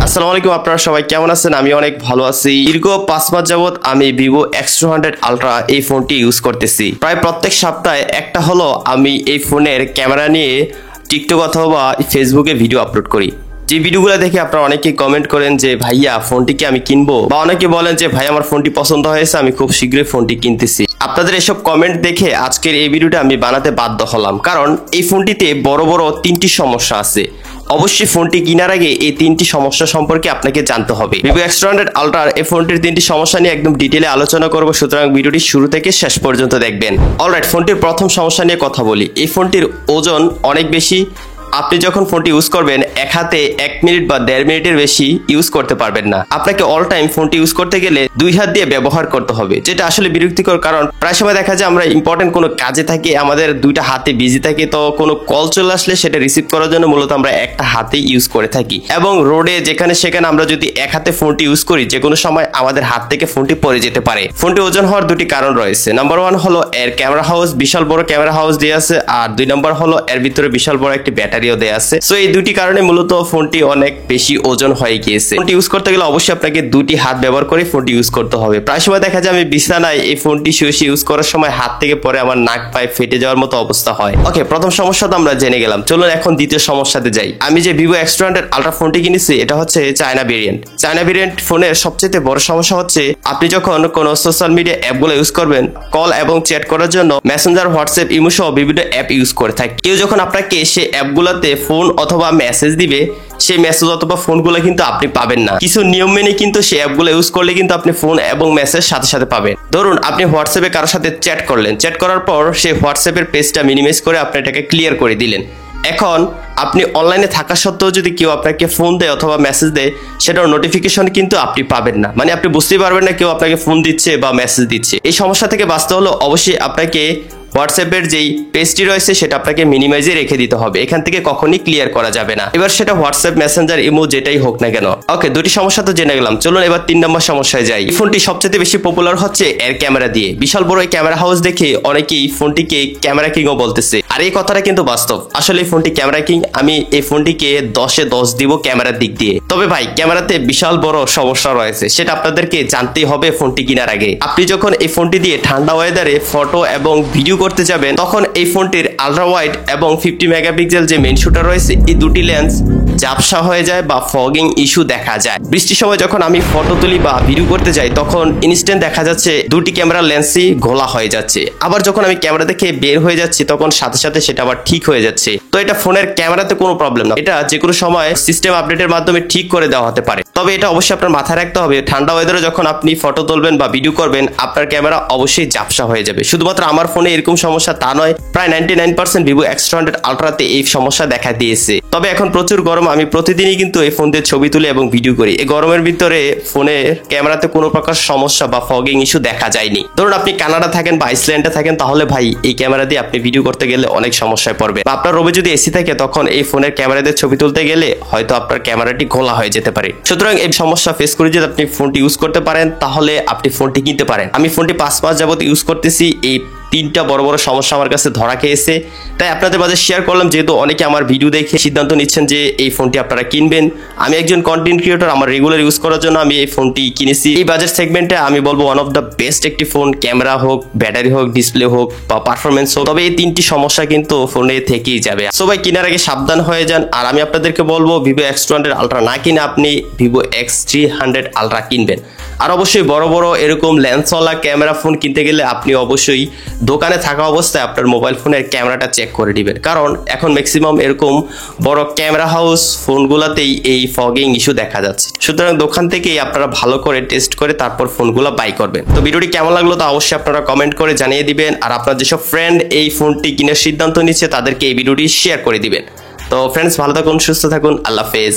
আসসালামু আলাইকুম, আপনারা সবাই কেমন আছেন? আমি অনেক ভালো আছি। দীর্ঘ 5 মাস যাবত আমি ভিভো X200 আলট্রা এই ফোনটি ইউজ করতেছি। প্রায় প্রত্যেক সপ্তাহে একটা হলো আমি এই ফোনের ক্যামেরা নিয়ে টিকটক অথবা ফেসবুকে ভিডিও আপলোড করি। যে ভিডিওগুলো দেখে আপনারা অনেকেই কমেন্ট করেন যে ভাইয়া ফোনটি কি আমি কিনবো, বা অনেকে বলেন যে ভাই আমার ফোনটি পছন্দ হয়েছে, আমি খুব শীঘ্রই ফোনটি কিনতেছি। আপনাদের এসব কমেন্ট দেখে আজকের এই ভিডিওটা আমি বানাতে বাধ্য হলাম, কারণ এই ফোনটিতে বড় বড় 3টি সমস্যা আছে। অবশ্যই ফোনটি কেনার আগে এই 3টি সমস্যা সম্পর্কে আপনাকে জানতে হবে। ভিভো X200 আলট্রার এই ফোনটির 3টি সমস্যা নিয়ে একদম ডিটেইলে আলোচনা করব, সুতরাং ভিডিওটি শুরু থেকে শেষ পর্যন্ত দেখবেন। অলরাইট, ফোনটির প্রথম সমস্যা নিয়ে কথা বলি। এই ফোনটির ওজন অনেক বেশি। আপনি যখন ফোনটি ইউজ করবেন এক হাতে 1 মিনিট বা 1.5 মিনিটের বেশি ইউজ করতে পারবেন না। আপনাকে অল টাইম ফোনটি ইউজ করতে গেলে 2 হাত দিয়ে ব্যবহার করতে হবে, যেটা আসলে বিরক্তিকর। কারণ প্রায় সময় দেখা যায় আমরা ইম্পর্টেন্ট কোনো কাজে থাকি, আমাদের 2টা হাতে বিজি থাকে, তো কোনো কল চলে আসলে সেটা রিসিভ করার জন্য মূলত আমরা একটা হাতে ইউজ করে থাকি। এবং রোডে যেখানে সেখানে আমরা যদি এক হাতে ফোনটি ইউজ করি, যে কোনো সময় আমাদের হাত থেকে ফোনটি পড়ে যেতে পারে। ফোনটি ওজন হওয়ার 2টি কারণ রয়েছে। নাম্বার 1 হলো এর ক্যামেরা হাউস, বিশাল বড় ক্যামেরা হাউস দেওয়া আছে, আর 2 নাম্বার হলো এর ভিতরে বিশাল বড় একটি ব্যাটারিও দেওয়া আছে। এই 2টি কারণে মূলত ফোনটি অনেক বেশি ওজন হয়ে গিয়েছে। ফোনটি ইউজ করতে গেলে অবশ্যই আপনাকে 2টি হাত ব্যবহার করে ফোনটি ইউজ করতে হবে। প্রায় সময় দেখা যায় আমি বিছানায় এই ফোনটি শুয়ে ইউজ করার সময় হাত থেকে পরে আমার নাক পায়ে ফেটে যাওয়ার মতো অবস্থা হয়। ওকে, প্রথম সমস্যা তো আমরা জেনে গেলাম। চলুন এখন দ্বিতীয় সমস্যাতে যাই। আমি যে ভিভো X200 আলট্রা ফোনটি কিনেছি, এটা হচ্ছে চায়না ভেরিয়েন্ট। চায়না ভেরিয়েন্ট ফোনের সবচেয়ে বড় সমস্যা হচ্ছে আপনি যখন কোনো সোশ্যাল মিডিয়া অ্যাপগুলো ইউজ করবেন, কল এবং চ্যাট করার জন্য মেসেঞ্জার, হোয়াটসঅ্যাপ, ইমো সহ বিভিন্ন অ্যাপ ইউজ করে থাকে। কেউ যখন আপনাকে সেই অ্যাপগুলোতে ফোন অথবা মেসেজ দিবে, সেই মেসেজ অথবা ফোনগুলো কিন্তু আপনি পাবেন না। কিছু নিয়ম মেনে কিন্তু সেই অ্যাপগুলো ইউজ করলে কিন্তু আপনি ফোন এবং মেসেজ সাথে সাথে পাবেন। ধরুন আপনি হোয়াটসঅ্যাপে কারোর সাথে চ্যাট করলেন, চ্যাট করার পর সেই হোয়াটসঅ্যাপের পেজটা মিনিমাইজ করে আপনি এটাকে ক্লিয়ার করে দিলেন। এখন আপনি অনলাইনে থাকা সত্ত্বেও যদি কেউ আপনাকে ফোন দেয় অথবা মেসেজ দেয়, সেটার নোটিফিকেশন কিন্তু আপনি পাবেন না। মানে আপনি বুঝতেই পারবেন না কেউ আপনাকে ফোন দিচ্ছে বা মেসেজ দিচ্ছে। এই সমস্যা থেকে বাঁচতে হলে অবশ্যই আপনাকে হোয়াটসঅ্যাপের যেই পেজটি রয়েছে সেটা আপনাকে মিনিমাইজে রেখে দিতে হবে। এখান থেকে কখনই ক্লিয়ার করা যাবে না। এবার সেটা হোয়াটসঅ্যাপ, মেসেঞ্জার, ইমো যেটাই হোক না কেন। ওকে, 2টি সমস্যা তো জেনে গেলাম। চলুন এবার 3 নম্বর সমস্যায় যাই। এই ফোনটি সবচেয়ে বেশি পপুলার হচ্ছে এর ক্যামেরা দিয়ে। বিশাল বড় এই ক্যামেরা হাউস দেখে অনেকেই ফোনটিকে ক্যামেরা কিংও বলতেছে, আর এই কথাটা কিন্তু বাস্তব। আসলে এই ফোনটি ক্যামেরা কিং। আমি এই ফোনটিকে 10-এ 10 দিব ক্যামেরার দিক দিয়ে। তবে ভাই, ক্যামেরাতে বিশাল বড় সমস্যা রয়েছে, সেটা আপনাদেরকে জানতেই হবে ফোনটি কেনার আগে। আপনি যখন এই ফোনটি দিয়ে ঠান্ডা ওয়েদারে ফটো এবং ভিডিও করতে যাবেন, তখন এই ফোনটির আলট্রা ওয়াইড এবং 50 মেগাপিক্সেল যে মেইন শুটার রয়েছে, এই 2টি লেন্স ঝাপসা হয়ে যায় বা ফগিং ইস্যু দেখা যায়। বৃষ্টির সময় যখন আমি ফটো তুলি বা ভিডিও করতে যাই, তখন ইনস্ট্যান্ট দেখা যাচ্ছে 2টি ক্যামেরা লেন্সই ঘোলা হয়ে যাচ্ছে। আবার যখন আমি ক্যামেরা দেখে বের হয়ে যাচ্ছি, তখন সাথে সাথে সেটা আবার ঠিক হয়ে যাচ্ছে। তো এটা ফোনের ক্যামেরাতে কোনো প্রবলেম না, এটা যে কোনো সময় সিস্টেম আপডেটের মাধ্যমে ঠিক করে দেওয়া হতে পারে। তবে এটা অবশ্যই আপনার মাথায় রাখতে হবে, ঠান্ডা ওয়েদারে যখন আপনি ফটো তুলবেন বা ভিডিও করবেন, আপনার ক্যামেরা অবশ্যই ঝাপসা হয়ে যাবে। শুধুমাত্র আমার ফোনে এরকম সমস্যা তা নয়, প্রায় 99% ভিভো X200 আলট্রাতে এই সমস্যা দেখা দিয়েছে। তবে এখন প্রচুর গরম, আমি প্রতিদিনই কিন্তু এই ফোন দিয়ে ছবি তুলি এবং ভিডিও করি। এই গরমের ভিতরে ফোনের ক্যামেরাতে কোনো প্রকার সমস্যা বা ফগিং ইস্যু দেখা যায়নি। ধরুন আপনি কানাডা থাকেন বা আইসল্যান্ডে থাকেন, তাহলে ভাই এই ক্যামেরা দিয়ে আপনি ভিডিও করতে গেলে অনেক সমস্যায় পড়বে। বা আপনার রুমে যদি এসি থাকে, তখন এই ফোনের ক্যামেরা দিয়ে ছবি তুলতে গেলে হয়তো আপনার ক্যামেরাটি ঘোলা হয়ে যেতে পারে। সুতরাং এই সমস্যা ফেস করে যদি আপনি ফোনটি ইউজ করতে পারেন, তাহলে আপনি ফোনটি কিনতে পারেন। আমি ফোনটি 5 মাস যাবত ইউজ করতেছি, এই 3টা বড় বড় সমস্যা আমার কাছে ধরা খেয়েছে। তাই আপনাদের মাঝে শেয়ার করলাম, যেহেতু অনেকে আমার ভিডিও দেখে সিদ্ধান্ত নিচ্ছেন যে এই ফোনটি আপনারা কিনবেন। আমি একজন কন্টেন্ট ক্রিয়েটর, আমার রেগুলার ইউজ করার জন্য আমি এই ফোনটি কিনেছি। এই বাজেট সেগমেন্টে আমি বলবো ওয়ান অফ দ্য বেস্ট একটি ফোন। ক্যামেরা হোক, ব্যাটারি হোক, ডিসপ্লে হোক বা পারফরমেন্স হোক, তবে এই 3টি সমস্যা কিন্তু ফোনে থেকেই যাবে। সবাই কেনার আগে সাবধান হয়ে যান। আর আমি আপনাদেরকে বলবো ভিভো X200 আলট্রা না কিনে আপনি ভিভো X300 আলট্রা কিনবেন। আর অবশ্যই বড় বড় এরকম লেন্সওয়ালা ক্যামেরা ফোন কিনতে গেলে আপনি অবশ্যই দোকানে থাকা অবস্থায় আপনার মোবাইল ফোনের ক্যামেরাটা চেক করে দিবেন, কারণ এখন ম্যাক্সিমাম এরকম বড় ক্যামেরা হাউস ফোনগুলোতেই এই ফগিং ইস্যু দেখা যাচ্ছে। সুতরাং দোকান থেকেই আপনারা ভালো করে টেস্ট করে তারপর ফোনগুলো বাই করবেন। তো ভিডিওটি কেমন লাগলো তা অবশ্যই আপনারা কমেন্ট করে জানিয়ে দিবেন। আর আপনার যেসব ফ্রেন্ড এই ফোনটি কেনার সিদ্ধান্ত নিচ্ছে, তাদেরকে এই ভিডিওটি শেয়ার করে দিবেন। তো ফ্রেন্ডস, ভালো থাকুন, সুস্থ থাকুন, আল্লাহ হাফেজ।